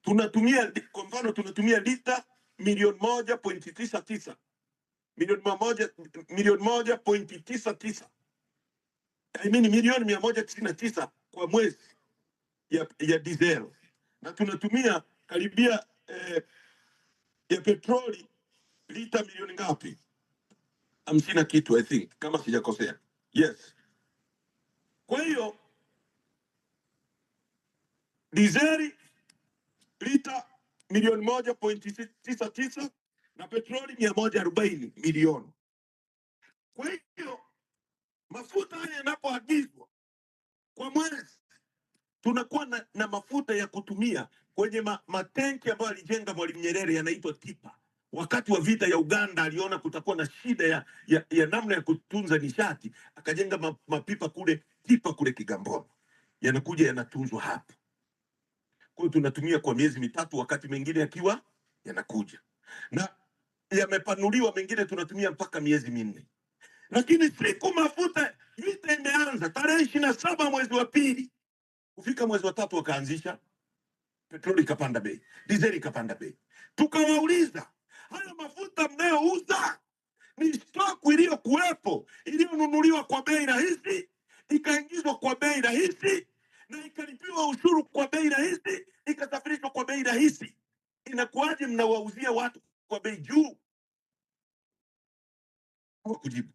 tunatumia kwa mfano tunatumia lita milioni 1.99 milioni 1.99 milioni 199 kwa mwezi ya diesel, na tunatumia karibia ya petroli lita milioni ngapi? 50 na kitu, I think, kama sijakosea. Yes. Kwa hiyo dizeli lita milioni 1.99 na petroli 140 milioni. Kwa hiyo mafuta haya yanapoagizwa kwa mwezi, tunakuwa na mafuta ya kutumia kwenye matenki ambayo alijenga Mwalimu Nyerere, yanaitwa tipa. Wakati wa vita ya Uganda aliona kutakuwa na shida ya namna ya kutunza nishati, akajenga mapipa kule, tipa kule Kigamboni, yanakuja yanatunzwa hapa. Kwa hiyo tunatumia kwa miezi mitatu, wakati mengine yakiwa yanakuja, na yamepanuliwa mengine tunatumia mpaka miezi 4. Lakini siku mafuta vita imeanza tarehe 27 mwezi wa pili, kufika mwezi wa 3 wakaanzisha petroli ikapanda bei, dizeli ikapanda bei. Tukawauliza, haya mafuta mnayouza ni stock iliyokuwepo, iliyonunuliwa kwa bei rahisi, ikaingizwa kwa bei rahisi, na ikalipiwa ushuru kwa bei rahisi, ikasafirishwa kwa bei rahisi. Inakuwaje mnawauzia watu kwa bei juu? Hawakujibu.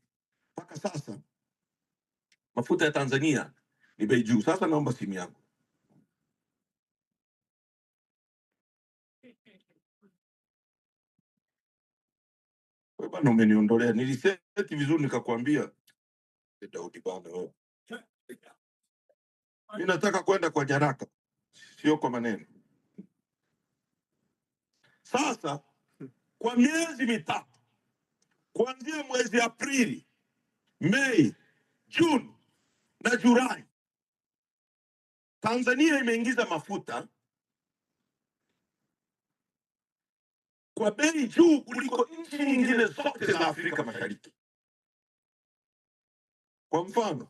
Mpaka sasa mafuta ya Tanzania ni bei juu. Sasa naomba simu yangu. Wewe bana umeniondolea. Niliseti vizuri nikakwambia Daudi bana wewe. Mimi nataka kwenda kwa jaraka, sio kwa maneno. Sasa kwa miezi mitatu, kuanzia mwezi Aprili, Mei, Juni na Julai, Tanzania imeingiza mafuta kwa bei juu kuliko nchi nyingine zote za Afrika Mashariki. Kwa mfano,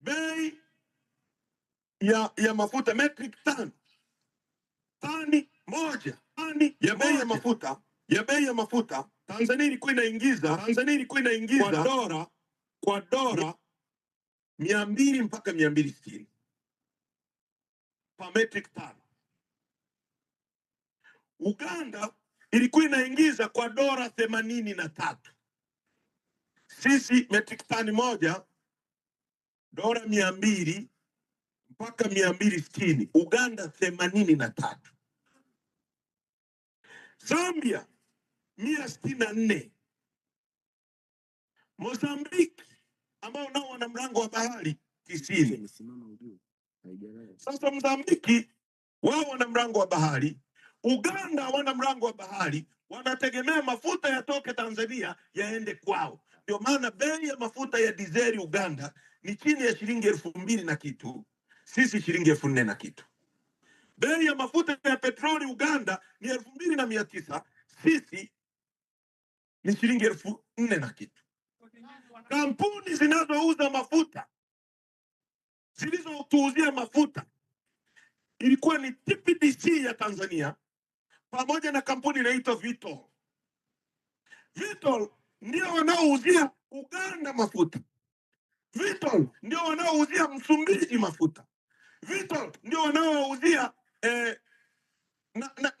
bei ya mafuta metric ton, tani moja ya bei ya mafuta Tanzania ilikuwa inaingiza kwa dola 200 mpaka 260 per metric ton. Uganda ilikuwa inaingiza kwa dola 83. Sisi metric ton moja dola 200 mpaka 260, Uganda 83. Zambia 164. Mozambiki ambao nao wana mlango wa bahari 90. Sasa Mozambiki wao wana mlango wa bahari, Uganda wana mlango wa bahari, wanategemea mafuta yatoke Tanzania yaende kwao. Ndio maana bei ya mafuta ya dizeli Uganda ni chini ya shilingi 2000 na kitu, sisi shilingi 4000 na kitu. Bei ya mafuta ya petroli Uganda ni 2900, sisi ni shilingi 4000 na kitu. Kampuni zinazouza mafuta, zilizotuuzia mafuta, ilikuwa ni TPDC ya Tanzania pamoja na kampuni inaitwa Vitol. Vitol ndio wanaouzia Uganda mafuta. Vitol ndio wanaouzia Msumbiji mafuta. Vitol ndio wanaouzia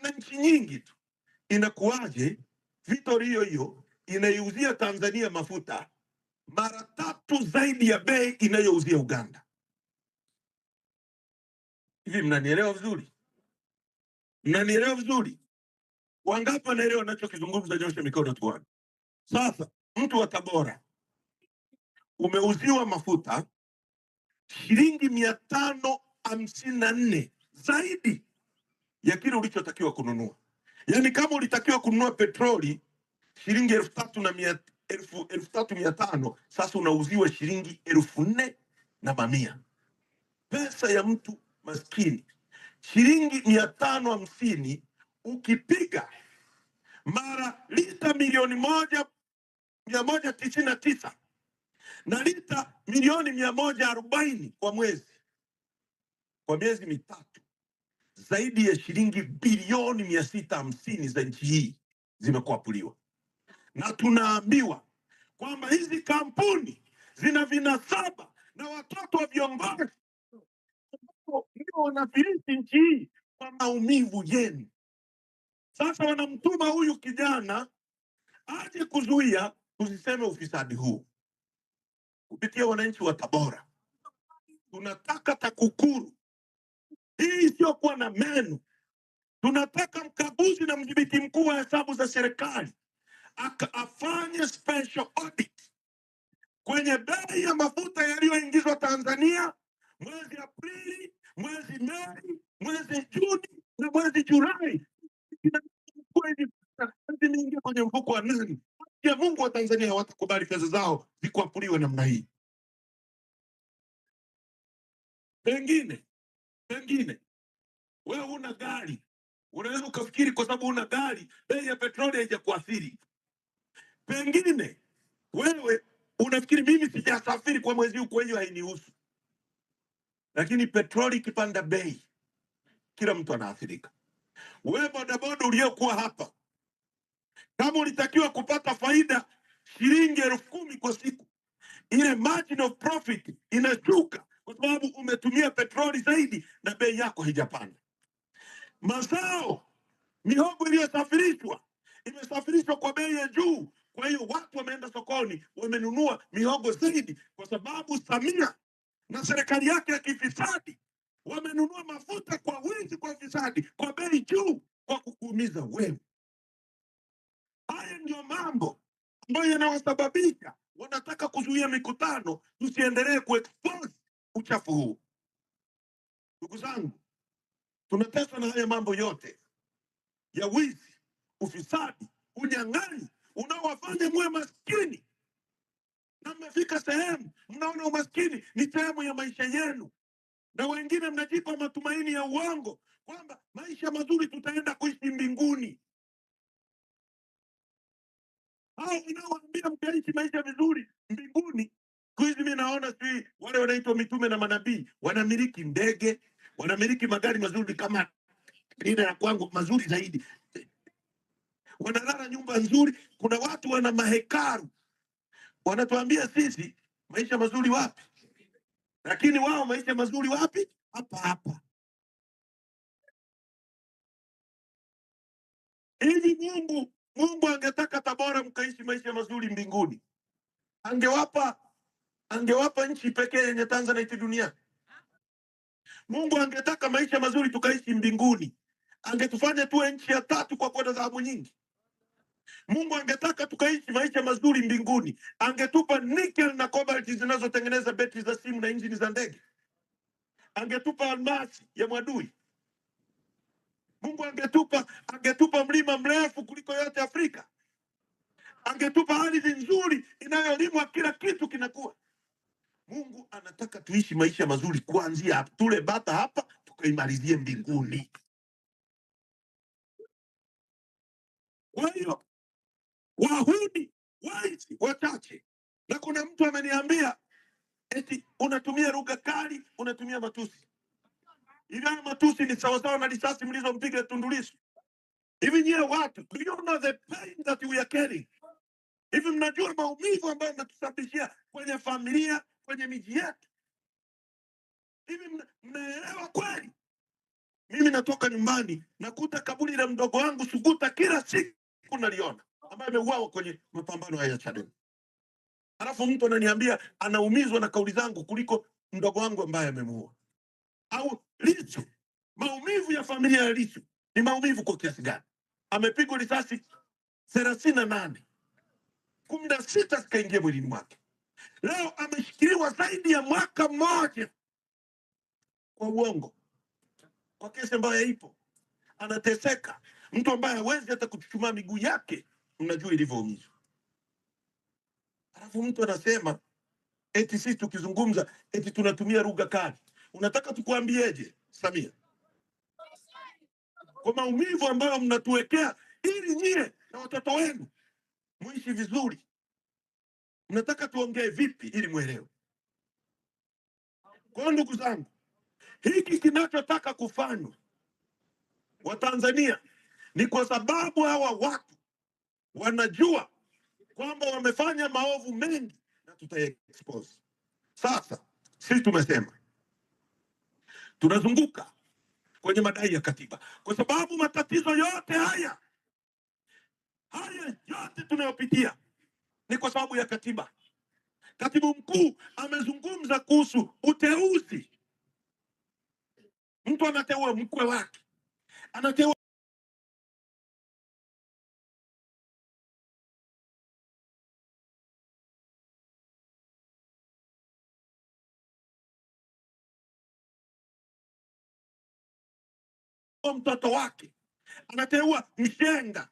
na nchi nyingi tu. Inakuwaje Vitol hiyo inaiuzia Tanzania mafuta mara 3 zaidi ya bei inayouzia Uganda? Hivi mnanielewa vizuri? Mnanielewa vizuri? Wangapi wanaelewa ninachokizungumza? Nyosha mikono tuone. Sasa mtu wa Tabora umeuziwa mafuta shilingi 554 zaidi ya kile ulichotakiwa kununua. Yaani kama ulitakiwa kununua petroli shilingi 3500, sasa unauziwa shilingi 4000 na mamia. Pesa ya mtu maskini shilingi 550, ukipiga mara lita milioni 199 na lita milioni 140 kwa mwezi, kwa miezi mitatu zaidi ya shilingi bilioni 650 za nchi hii zimekwapuliwa, na tunaambiwa kwamba hizi kampuni zina vinasaba na watoto wa viongozi ndio wanafilisi nchi hii kwa maumivu yenu. Sasa wanamtuma huyu kijana aje kuzuia tusiseme ufisadi huu. Kupitia wananchi wa Tabora, tunataka TAKUKURU hii isiyokuwa na meno, tunataka mkaguzi na mdhibiti mkuu wa hesabu za serikali afanye special audit kwenye bei ya mafuta yaliyoingizwa Tanzania mwezi Aprili, mwezi Mei, mwezi Juni na mwezi Julai. Zimeingia kwenye mfuko wa nani? Ya Mungu, wa Tanzania hawatakubali pesa zao zikwapuliwe namna hii. Pengine wewe una gari, unaweza ukafikiri kwa sababu una gari bei ya petroli haijakuathiri. Pengine wewe unafikiri mimi sijasafiri kwa mwezi huu, kwa hiyo hainihusu. Lakini petroli ikipanda bei, kila mtu anaathirika. Wewe bodaboda uliokuwa hapa, kama ulitakiwa kupata faida shilingi 10,000 kwa siku, ile margin of profit inashuka kwa sababu umetumia petroli zaidi na bei yako haijapanda. Mazao, mihogo iliyosafirishwa imesafirishwa kwa bei ya juu, kwa hiyo watu wameenda sokoni wamenunua mihogo zaidi, kwa sababu Samia na serikali yake ya kifisadi wamenunua mafuta kwa wingi, kwa fisadi, kwa bei juu, kwa kukuumiza wewe. Haya ndio mambo ambayo yanawasababisha wanataka kuzuia mikutano, tusiendelee kuexpose uchafu huu. Ndugu zangu, tunateswa na haya mambo yote ya wizi, ufisadi, unyang'anyi unaowafanya muwe maskini, na mmefika sehemu mnaona umaskini ni sehemu ya maisha yenu, na wengine mnajipa matumaini ya uongo kwamba maisha mazuri tutaenda kuishi mbinguni. Hao wanaoambia mtaishi maisha vizuri mbinguni, siku mimi naona si wale wanaitwa mitume na manabii wanamiliki ndege, wanamiliki magari mazuri kama ile ya kwangu, mazuri zaidi, wanalala nyumba nzuri. Kuna watu wana mahekaru, wanatuambia sisi maisha mazuri wapi, lakini wao maisha mazuri wapi? Hapa hapa. Hivi Mungu angetaka Tabora mkaishi maisha mazuri mbinguni, angewapa nchi pekee yenye Tanzanite dunia. Mungu angetaka maisha mazuri tukaishi mbinguni, angetufanya tuwe nchi ya 3 kwa kuwa dhahabu nyingi. Mungu angetaka tukaishi maisha mazuri mbinguni, angetupa nickel na cobalt zinazotengeneza betri za simu na injini za ndege. Angetupa almasi ya Mwadui. Mungu angetupa mlima mrefu kuliko yote Afrika. Angetupa ardhi nzuri inayolimwa, kila kitu kinakuwa. Mungu anataka tuishi maisha mazuri kuanzia tule bata hapa tukaimalizie mbinguni. Kwa hiyo wahudi waizi wachache, na kuna mtu ameniambia eti unatumia lugha kali, unatumia matusi. Hivi matusi ni sawasawa na risasi mlizompiga Tundu Lissu? Hivi nyie watu, do you know the pain that we are carrying? Hivi mnajua maumivu ambayo mnatusababishia kwenye familia, kwenye miji yetu? Hivi mnaelewa kweli? Mimi natoka nyumbani nakuta kaburi la mdogo wangu Suguta kila siku naliona, ambaye ameuawa kwenye mapambano haya ya Chadema. Alafu mtu ananiambia anaumizwa na kauli zangu kuliko mdogo wangu ambaye amemuua. Au Lissu, maumivu ya familia ya Lissu ni maumivu kwa kiasi gani? Amepigwa risasi 38, 16 zikaingia mwilini mwake. Leo ameshikiliwa zaidi ya mwaka mmoja kwa uongo, kwa kesi ambayo haipo. Anateseka, mtu ambaye hawezi hata kuchuchumaa miguu yake, mnajua ilivyoumizwa. Alafu mtu anasema eti sisi tukizungumza eti tunatumia lugha kali. Unataka tukuambieje, Samia? Kwa maumivu ambayo mnatuwekea ili nyie na watoto wenu muishi vizuri, mnataka tuongee vipi ili muelewe? Kwa ndugu zangu, hiki kinachotaka kufanywa Watanzania ni kwa sababu hawa watu wanajua kwamba wamefanya maovu mengi na tutaexpose. Sasa sisi tumesema tunazunguka kwenye madai ya katiba, kwa sababu matatizo yote haya yote tunayopitia ni kwa sababu ya katiba. Katibu mkuu amezungumza kuhusu uteuzi. Mtu anateua mkwe wake, anateua mtoto wake, anateua mshenga.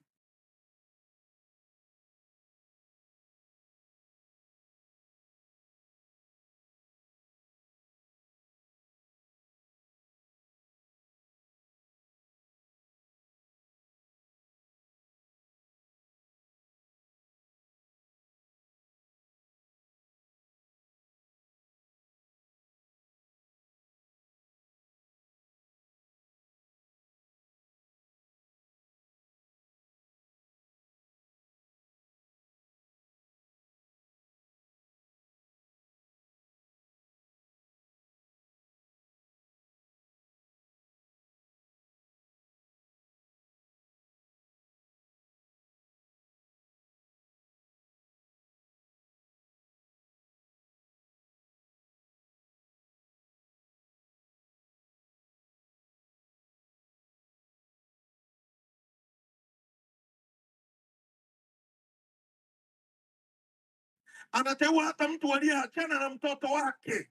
Anateua hata mtu aliyeachana na mtoto wake,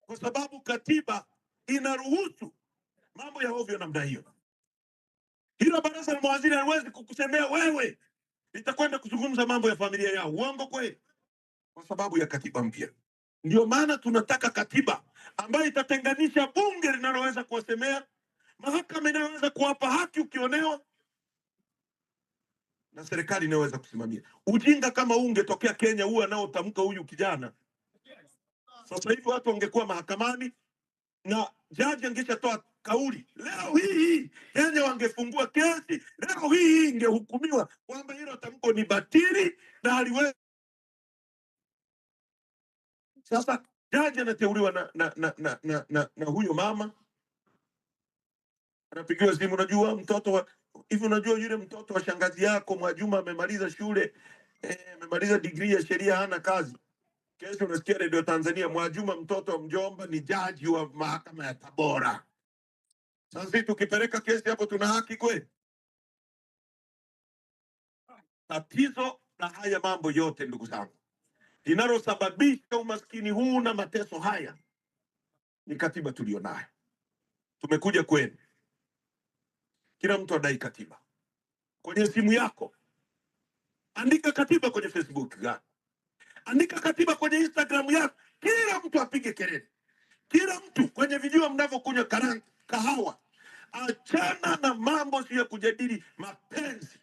kwa sababu katiba inaruhusu mambo ya ovyo namna hiyo. Hilo baraza la mawaziri haliwezi kukusemea wewe, litakwenda kuzungumza mambo ya familia yao. Uongo kweli? Kwa sababu ya katiba mpya. Ndio maana tunataka katiba ambayo itatenganisha bunge linaloweza kuwasemea, mahakama inayoweza kuwapa haki ukionewa, na serikali inayoweza kusimamia. Ujinga kama ungetokea Kenya, huyu anaotamka huyu kijana, sasa hivi watu wangekuwa mahakamani na jaji angeshatoa kauli. Leo hii Kenya wangefungua kesi, leo hii ingehukumiwa kwamba hilo tamko ni batili na haliwezi. Sasa jaji anateuliwa na huyo mama, anapigiwa simu, unajua mtoto wa hivi, unajua yule mtoto wa shangazi yako Mwajuma amemaliza shule, amemaliza degree ya sheria, hana kazi. Kesho unasikia Radio Tanzania, Mwajuma mtoto wa mjomba ni jaji wa mahakama ya Tabora. Sasa sisi tukipeleka kesi hapo tuna haki kweli? Tatizo na haya mambo yote, ndugu zangu, linalosababisha umaskini huu na mateso haya ni katiba tulionayo. Tumekuja kwenu, kila mtu adai katiba. Kwenye simu yako andika katiba, kwenye Facebook gani andika katiba, kwenye Instagram yako kila mtu apige kelele, kila mtu kwenye video mnavyokunywa kahawa. Achana na mambo sio ya kujadili mapenzi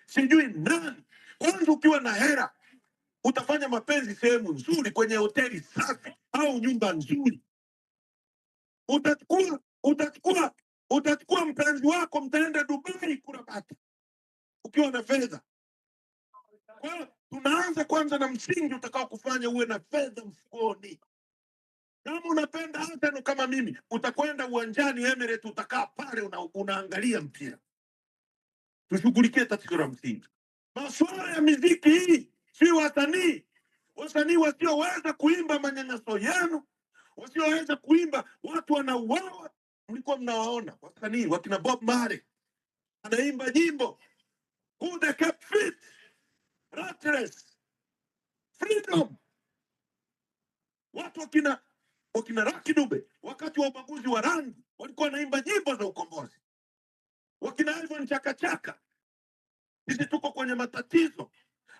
sijui nani. Kwanza ukiwa na hera utafanya mapenzi sehemu nzuri, kwenye hoteli safi au nyumba nzuri. Utachukua mpenzi wako, mtaenda Dubai kula bata ukiwa na fedha. Kwa hiyo tunaanza kwanza na msingi utakao kufanya uwe na fedha mfukoni. Kama unapenda Arsenal kama mimi, utakwenda uwanjani Emirates, utakaa pale unaangalia mpira. Tushughulikie tatizo la msingi. Masuala ya muziki hii, si wasanii wasioweza kuimba manyanyaso yenu, wasioweza kuimba watu wanauawa. Mlikuwa mnawaona wasanii wakina Bob Marley anaimba nyimbo Who the Kept Fit, Rattles, Freedom. Watu wakina Lucky Dube wakati wa ubaguzi wa rangi walikuwa wanaimba nyimbo za ukombozi. Wakina Ivan Chaka Chaka. Sisi tuko kwenye matatizo.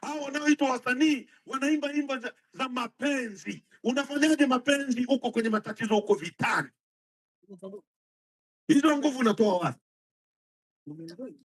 Hao wanaoitwa wasanii wanaimba nyimbo za mapenzi. Unafanyaje mapenzi uko kwenye matatizo, uko vitani? Hizo nguvu unatoa wapi?